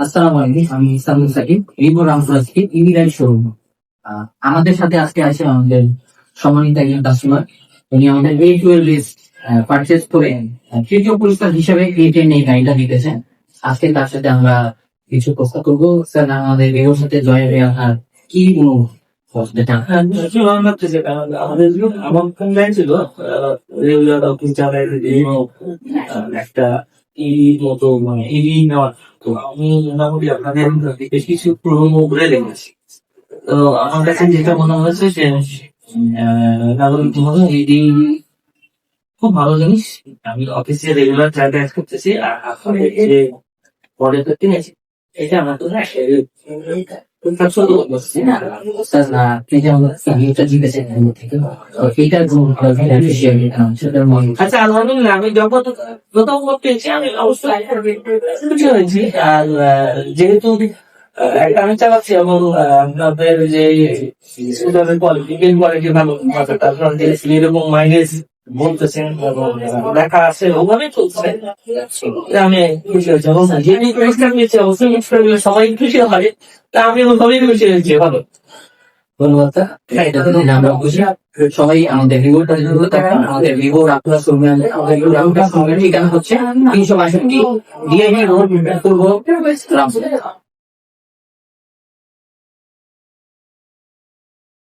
আসসালামু আলাইকুম, আমি সামুল সাকিব, রিভো রামপুরা থেকে ইভি লাইট শোরুম। আমাদের সাথে আজকে আছে আমাদের সম্মানিত একজন কাস্টমার। উনি আমাদের ভেহিকুয়াল লিস্ট পারচেজ করে তৃতীয় পুরস্কার হিসেবে A10 এই গাড়িটা দিতেছেন। আজকে তার সাথে আমরা কিছু প্রশ্ন করবো। স্যার, আমাদের রিভোর সাথে জয়েন হয়ে আপনার কি আমার ফোন লাইন ছিল রেগুলার অফিস চালাই একটা মতো মানে নেওয়ার। তো আমি মোটামুটি আপনাদের বেশ কিছু প্রোমো করে রেখেছি। তো আমার কাছে যেটা মনে হয়েছে যে ইডি খুব ভালো জিনিস। আমি অফিসে রেগুলার যাতায়াত করতেছি, আর আসলে যে পরে তো কিনেছি এটা আমার তো আচ্ছা, আলহামদুলিল্লাহ। আমি যখন প্রথম পেয়েছি আমি অবশ্যই খুশি হয়েছি। আর যেহেতু আমি চালাচ্ছি এবং আপনাদের যে কোয়ালিটি ভালো, তারপর যে এরকম মাইলেজ বলতেছেন এবং দেখা আছে ওভাবে চলছে, আমি খুশি হয়েছি। এবং যিনি পুরস্কার পেয়েছে অবশ্যই সবাই খুশি হয়, তা আমি ওভাবেই খুশি হয়েছি। ভালো, ধন্যবাদ স্যার। আমরা খুশি সবাই আমাদের রিভোটা আমাদের রিভো রামপুরা শোরুমে আনবে। আমাদের রিভো রামপুরা শোরুমের ঠিকানা হচ্ছে 362 ডিআইডি রোড, পূর্ব রামপুরা।